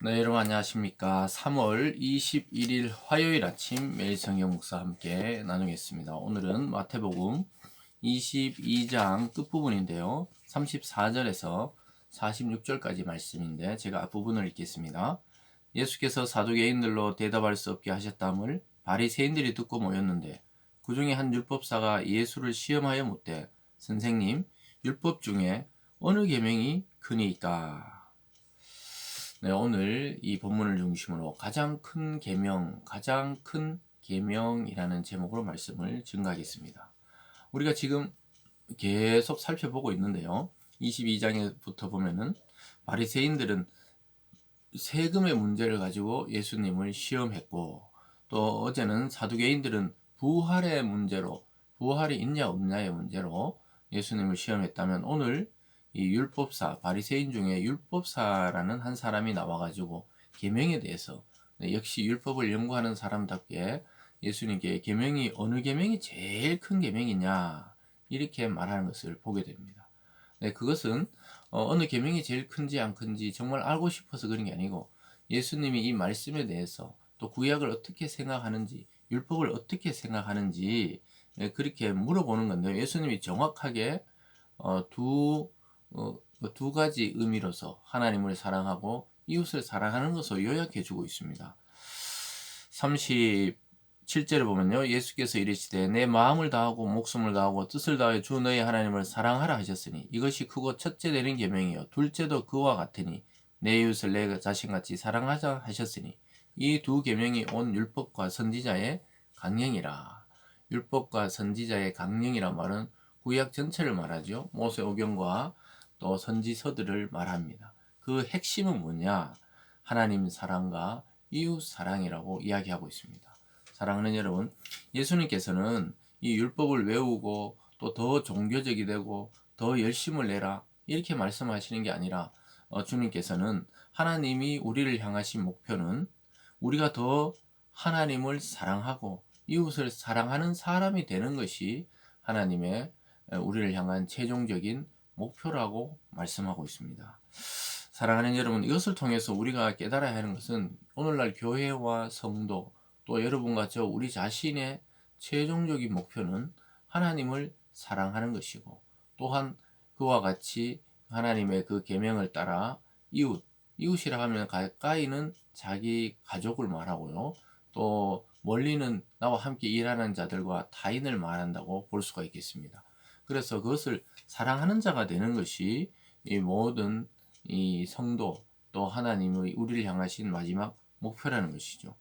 네, 여러분 안녕하십니까. 3월 21일 화요일 아침 매일 성경 묵상 함께 나누겠습니다. 오늘은 마태복음 22장 끝부분인데요. 34절에서 46절까지 말씀인데 제가 앞부분을 읽겠습니다. 예수께서 사두개인들로 대답할 수 없게 하셨다함을 바리새인들이 듣고 모였는데 그 중에 한 율법사가 예수를 시험하여 묻되 선생님, 율법 중에 어느 계명이 크니이까? 네, 오늘 이 본문을 중심으로 가장 큰 계명이라는 제목으로 말씀을 증가하겠습니다. 우리가 지금 계속 살펴보고 있는데요. 22장부터 보면은 바리새인들은 세금의 문제를 가지고 예수님을 시험했고, 또 어제는 사두개인들은 부활의 문제로, 부활이 있냐 없냐의 문제로 예수님을 시험했다면, 오늘 이 율법사, 바리새인 중에 율법사라는 한 사람이 나와가지고 계명에 대해서, 역시 율법을 연구하는 사람답게 예수님께 계명이 어느 계명이 제일 큰 계명이냐 이렇게 말하는 것을 보게 됩니다. 네, 그것은 어느 계명이 제일 큰지 안 큰지 정말 알고 싶어서 그런 게 아니고, 예수님이 이 말씀에 대해서 또 구약을 어떻게 생각하는지, 율법을 어떻게 생각하는지 그렇게 물어보는 건데요. 예수님이 정확하게 어, 두, 두 가지 의미로서 하나님을 사랑하고 이웃을 사랑하는 것을 요약해 주고 있습니다. 37절을 보면요. 예수께서 이르시되 내 마음을 다하고 목숨을 다하고 뜻을 다하여 주 너희 하나님을 사랑하라 하셨으니 이것이 크고 첫째 되는 계명이요 둘째도 그와 같으니 내 이웃을 내 자신같이 사랑하자 하셨으니 이 두 계명이 온 율법과 선지자의 강령이라. 율법과 선지자의 강령이란 말은 구약 전체를 말하죠. 모세오경과 또 선지서들을 말합니다. 그 핵심은 뭐냐? 하나님 사랑과 이웃 사랑이라고 이야기하고 있습니다. 사랑하는 여러분, 예수님께서는 이 율법을 외우고 또 더 종교적이 되고 더 열심을 내라 이렇게 말씀하시는 게 아니라, 주님께서는 하나님이 우리를 향하신 목표는 우리가 더 하나님을 사랑하고 이웃을 사랑하는 사람이 되는 것이 하나님의 우리를 향한 최종적인 목표라고 말씀하고 있습니다. 사랑하는 여러분, 이것을 통해서 우리가 깨달아야 하는 것은 오늘날 교회와 성도 또 여러분과 저 우리 자신의 최종적인 목표는 하나님을 사랑하는 것이고, 또한 그와 같이 하나님의 그 계명을 따라 이웃이라 하면 가까이는 자기 가족을 말하고요. 또 멀리는 나와 함께 일하는 자들과 타인을 말한다고 볼 수가 있겠습니다. 그래서 그것을 사랑하는 자가 되는 것이 이 모든 이 성도 또 하나님의 우리를 향하신 마지막 목표라는 것이죠.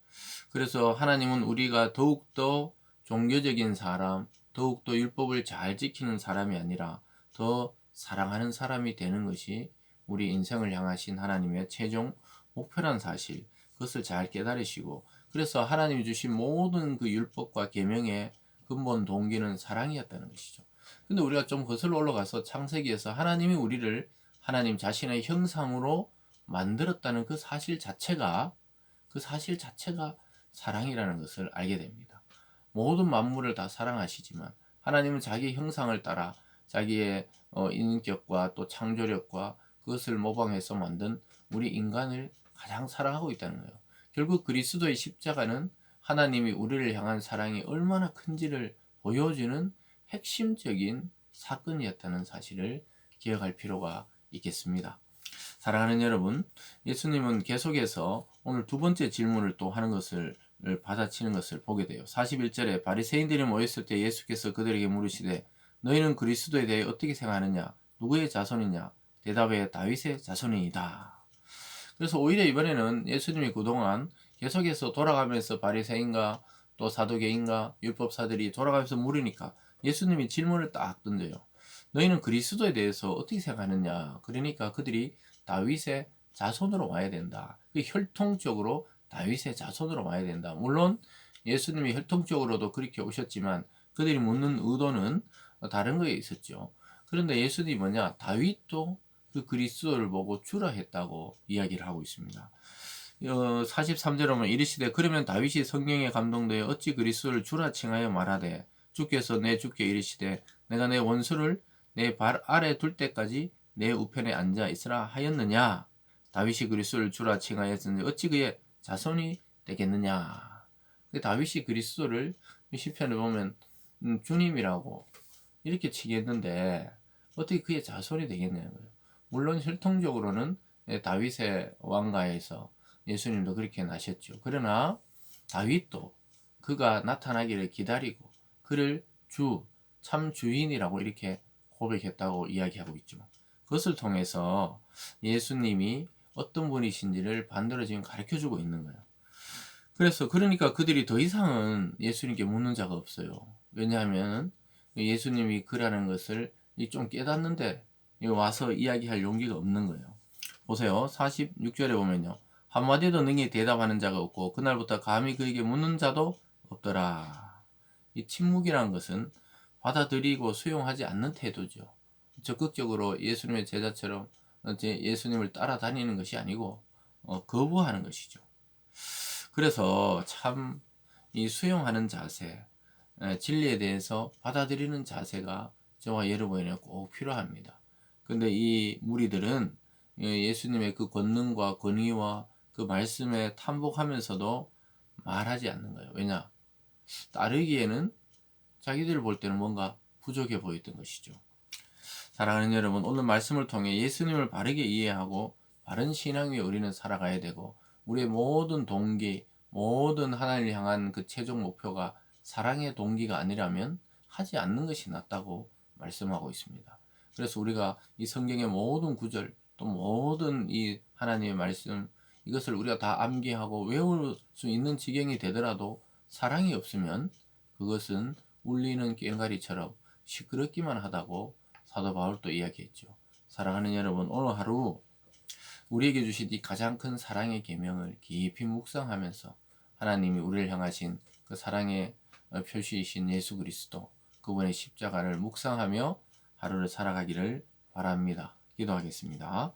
그래서 하나님은 우리가 더욱더 종교적인 사람, 더욱더 율법을 잘 지키는 사람이 아니라 더 사랑하는 사람이 되는 것이 우리 인생을 향하신 하나님의 최종 목표란 사실, 그것을 잘 깨달으시고, 그래서 하나님이 주신 모든 그 율법과 계명의 근본 동기는 사랑이었다는 것이죠. 근데 우리가 좀 거슬러 올라가서 창세기에서 하나님이 우리를 하나님 자신의 형상으로 만들었다는 그 사실 자체가 사랑이라는 것을 알게 됩니다. 모든 만물을 다 사랑하시지만 하나님은 자기 형상을 따라 자기의 인격과 또 창조력과 그것을 모방해서 만든 우리 인간을 가장 사랑하고 있다는 거예요. 결국 그리스도의 십자가는 하나님이 우리를 향한 사랑이 얼마나 큰지를 보여주는 핵심적인 사건이었다는 사실을 기억할 필요가 있겠습니다. 사랑하는 여러분, 예수님은 계속해서 오늘 두 번째 질문을 또 하는 것을 받아치는 것을 보게 돼요. 41절에 바리새인들이 모였을 때 예수께서 그들에게 물으시되 너희는 그리스도에 대해 어떻게 생각하느냐? 누구의 자손이냐? 대답에 다윗의 자손이다. 그래서 오히려 이번에는 예수님이 그동안 계속해서 돌아가면서 바리새인과 또 사두개인과 율법사들이 돌아가면서 물으니까 예수님이 질문을 딱 던져요. 너희는 그리스도에 대해서 어떻게 생각하느냐? 그러니까 그들이 다윗의 자손으로 와야 된다. 혈통적으로 다윗의 자손으로 와야 된다. 물론 예수님이 혈통적으로도 그렇게 오셨지만 그들이 묻는 의도는 다른 거에 있었죠. 그런데 예수님이 뭐냐? 다윗도 그 그리스도를 보고 주라 했다고 이야기를 하고 있습니다. 43절에 보면 이르시되 그러면 다윗이 성령에 감동되어 어찌 그리스도를 주라 칭하여 말하되 주께서 내 주께 이르시되 내가 내 원수를 내 발 아래 둘 때까지 내 우편에 앉아 있으라 하였느냐. 다윗이 그리스도를 주라 칭하였으니 어찌 그의 자손이 되겠느냐. 다윗이 그리스도를 시편에 보면 주님이라고 이렇게 치겠는데 어떻게 그의 자손이 되겠냐는 거예요. 물론 혈통적으로는 다윗의 왕가에서 예수님도 그렇게 나셨죠. 그러나 다윗도 그가 나타나기를 기다리고 그를 주, 참 주인이라고 이렇게 고백했다고 이야기하고 있죠. 그것을 통해서 예수님이 어떤 분이신지를 반대로 지금 가르쳐주고 있는 거예요. 그래서 그러니까 그들이 더 이상은 예수님께 묻는 자가 없어요. 왜냐하면 예수님이 그라는 것을 좀 깨닫는데 와서 이야기할 용기가 없는 거예요. 보세요. 46절에 보면요. 한마디도 능히 대답하는 자가 없고 그날부터 감히 그에게 묻는 자도 없더라. 이 침묵이라는 것은 받아들이고 수용하지 않는 태도죠. 적극적으로 예수님의 제자처럼 예수님을 따라다니는 것이 아니고 거부하는 것이죠. 그래서 참 이 수용하는 자세, 진리에 대해서 받아들이는 자세가 저와 여러분에게 꼭 필요합니다. 근데 이 무리들은 예수님의 그 권능과 권위와 그 말씀에 탐복하면서도 말하지 않는 거예요. 왜냐? 따르기에는 자기들 볼 때는 뭔가 부족해 보였던 것이죠. 사랑하는 여러분, 오늘 말씀을 통해 예수님을 바르게 이해하고 바른 신앙 위에 우리는 살아가야 되고 우리의 모든 동기, 모든 하나님을 향한 그 최종 목표가 사랑의 동기가 아니라면 하지 않는 것이 낫다고 말씀하고 있습니다. 그래서 우리가 이 성경의 모든 구절 또 모든 이 하나님의 말씀 이것을 우리가 다 암기하고 외울 수 있는 지경이 되더라도 사랑이 없으면 그것은 울리는 꽹과리처럼 시끄럽기만 하다고 사도 바울도 이야기했죠. 사랑하는 여러분, 오늘 하루 우리에게 주신 이 가장 큰 사랑의 계명을 깊이 묵상하면서 하나님이 우리를 향하신 그 사랑의 표시이신 예수 그리스도 그분의 십자가를 묵상하며 하루를 살아가기를 바랍니다. 기도하겠습니다.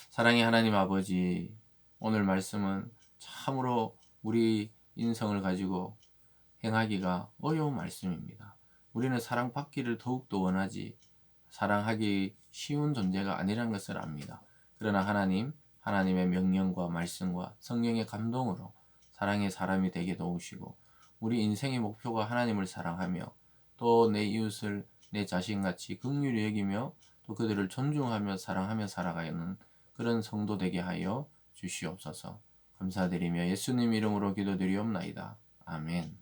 사랑의 하나님 아버지, 오늘 말씀은 참으로 우리 인성을 가지고 행하기가 어려운 말씀입니다. 우리는 사랑받기를 더욱더 원하지 사랑하기 쉬운 존재가 아니란 것을 압니다. 그러나 하나님의 명령과 말씀과 성령의 감동으로 사랑의 사람이 되게 도우시고 우리 인생의 목표가 하나님을 사랑하며 또 내 이웃을 내 자신같이 긍휼히 여기며 또 그들을 존중하며 사랑하며 살아가는 그런 성도 되게 하여 주시옵소서. 감사드리며 예수님 이름으로 기도드리옵나이다. 아멘.